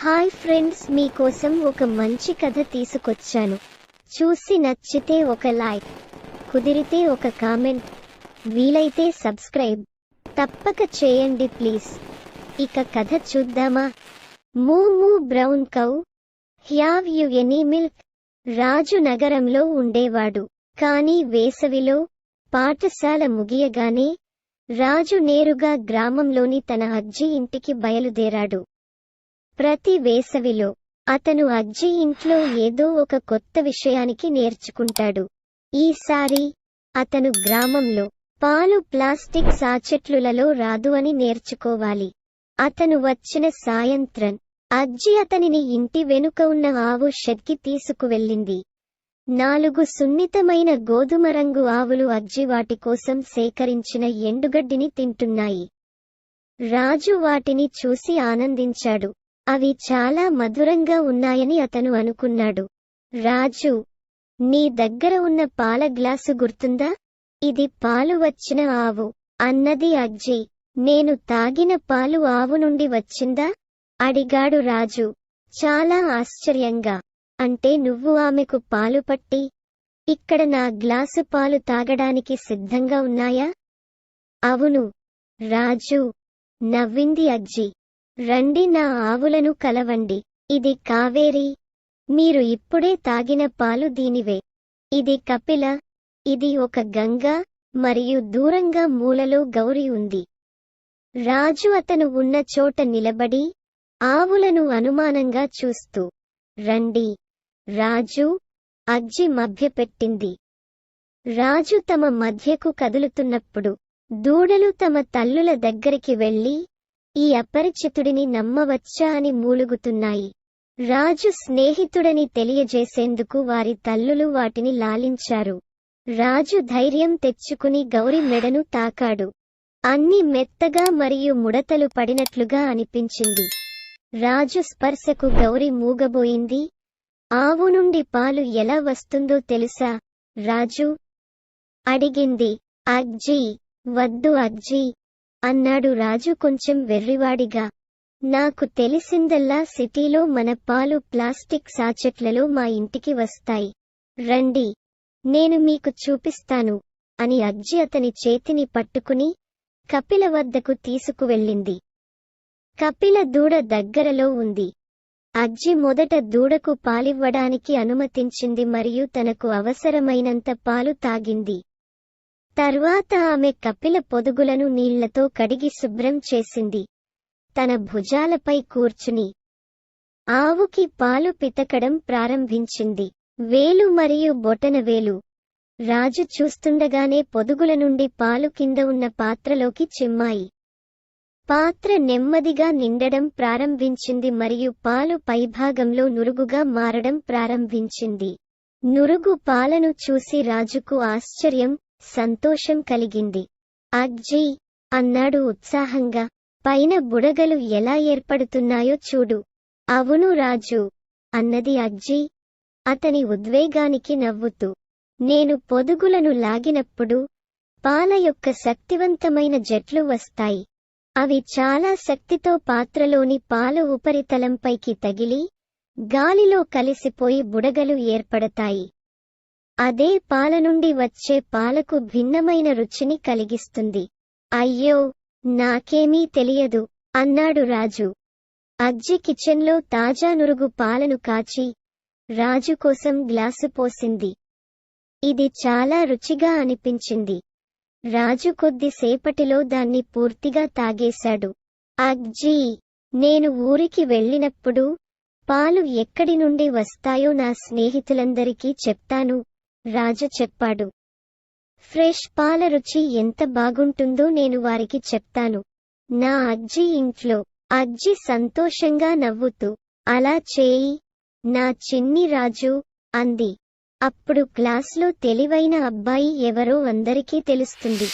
Hi friends, మీకోసం ఒక మంచి కథ తీసుకొచ్చాను. చూసి నచ్చితే ఒక లైక్, కుదిరితే ఒక కామెంట్, వీలైతే సబ్స్క్రైబ్ తప్పక చేయండి ప్లీజ్. ఇక కథ చూద్దామా? Moo moo brown cow have you any milk. Raju నగరంలో ఉండేవాడు. కానీ వేసవిలో పాఠశాల ముగియగానే రాజు నేరుగా గ్రామంలోని తన అజ్జి ఇంటికి బయలుదేరాడు. ప్రతి వేసవిలో అతను అజ్జి ఇంట్లో ఏదో ఒక కొత్త విషయానికి నేర్చుకుంటాడు. ఈసారి అతను గ్రామంలో పాలు ప్లాస్టిక్ సాచెట్లులలో రాదు అని నేర్చుకోవాలి. అతను వచ్చిన సాయంత్రం అజ్జి అతనిని ఇంటి వెనుక ఉన్న ఆవు షెడ్కి తీసుకువెళ్ళింది. 4 సున్నితమైన గోధుమ రంగు ఆవులు అజ్జి వాటి కోసం సేకరించిన ఎండుగడ్డిని తింటున్నాయి. రాజు వాటిని చూసి ఆనందించాడు. అవి చాలా మధురంగా ఉన్నాయని అతను అనుకున్నాడు. రాజు, నీ దగ్గర ఉన్న పాల గ్లాసు గుర్తుందా? ఇది పాలు వచ్చిన ఆవు అన్నది అజ్జి. నేను తాగిన పాలు ఆవు నుండి వచ్చిందా? అడిగాడు రాజు చాలా ఆశ్చర్యంగా. అంటే నువ్వు ఆమెకు పాలు పట్టి ఇక్కడ నా గ్లాసు పాలు తాగడానికి సిద్ధంగా ఉన్నాయా? అవును, రాజు నవ్వింది అజ్జి. రండి, నా ఆవులను కలవండి. ఇది కావేరి, మీరు ఇప్పుడే తాగిన పాలు దీనివే. ఇది కపిల, ఇది ఒక గంగ, మరియు దూరంగా మూలలో గౌరి ఉంది. రాజు అతను ఉన్న చోట నిలబడి ఆవులను అనుమానంగా చూస్తూ, రండి రాజు, అజ్జి మభ్యపెట్టింది. రాజు తమ మధ్యకు కదులుతున్నప్పుడు దూడలు తమ తల్లుల దగ్గరికి వెళ్లి ఈ అపరిచితుడిని నమ్మవచ్చా అని మూలుగుతున్నాయి. రాజు స్నేహితుడని తెలియజేసేందుకు వారి తల్లులు వాటిని లాలించారు. రాజు ధైర్యం తెచ్చుకుని గౌరి మెడను తాకాడు. అన్ని మెత్తగా మరియు ముడతలు పడినట్లుగా అనిపించింది. రాజు స్పర్శకు గౌరి మూగబోయింది. ఆవు నుండి పాలు ఎలా వస్తుందో తెలుసా రాజు? అడిగింది. అజ్జి, వద్దు అజ్జి అన్నాడు రాజు కొంచెం వెర్రివాడిగా. నాకు తెలిసిందల్లా సిటీలో మన పాలు ప్లాస్టిక్ సాచెట్లలో మా ఇంటికి వస్తాయి. రండి, నేను మీకు చూపిస్తాను అని అజ్జి అతని చేతిని పట్టుకుని కపిల వద్దకు తీసుకువెళ్ళింది. కపిల దూడ దగ్గరలో ఉంది. అజ్జి మొదట దూడకు పాలివ్వడానికి అనుమతించింది మరియు తనకు అవసరమైనంత పాలు తాగింది. తర్వాత ఆమె కపిల పొదుగులను నీళ్లతో కడిగి శుభ్రం చేసింది. తన భుజాలపై కూర్చుని ఆవుకి పాలు పితకడం ప్రారంభించింది. వేలు మరియు బొటనవేలు రాజు చూస్తుండగానే పొదుగుల నుండి పాలు కింద ఉన్న పాత్రలోకి చిమ్మాయి. పాత్ర నెమ్మదిగా నిండడం ప్రారంభించింది మరియు పాలు పైభాగంలో నురుగుగా మారడం ప్రారంభించింది. నురుగు పాలను చూసి రాజుకు ఆశ్చర్యం, సంతోషం కలిగింది. అజ్జి అన్నాడు ఉత్సాహంగా, పైన బుడగలు ఎలా ఏర్పడుతున్నాయో చూడు. అవును రాజు అన్నది అజ్జి అతని ఉద్వేగానికి నవ్వుతూ. నేను పొదుగులను లాగినప్పుడు పాల యొక్క శక్తివంతమైన జట్లు వస్తాయి. అవి చాలా శక్తితో పాత్రలోని పాల ఉపరితలంపైకి తగిలి గాలిలో కలిసిపోయి బుడగలు ఏర్పడతాయి. అదే పాల నుండి వచ్చే పాలకు భిన్నమైన రుచిని కలిగిస్తుంది. అయ్యో, నాకేమీ తెలియదు అన్నాడు రాజు. అజ్జి కిచెన్లో తాజా నురుగు పాలను కాచి రాజు కోసం గ్లాసు పోసింది. ఇది చాలా రుచిగా అనిపించింది. రాజు కొద్దిసేపటిలో దాన్ని పూర్తిగా తాగేశాడు. అజ్జి, నేను ఊరికి వెళ్ళినప్పుడు పాలు ఎక్కడి నుండి వస్తాయో నా స్నేహితులందరికీ చెప్తాను రాజు చెప్పాడు. ఫ్రెష్ పాల రుచి ఎంత బాగుంటుందో నేను వారికి చెప్తాను, నా అజ్జి ఇంట్లో. అజ్జి సంతోషంగా నవ్వుతూ, అలా చేయి నా చిన్ని రాజు అంది. అప్పుడు క్లాస్లో తెలివైన అబ్బాయి ఎవరో అందరికీ తెలుస్తుంది.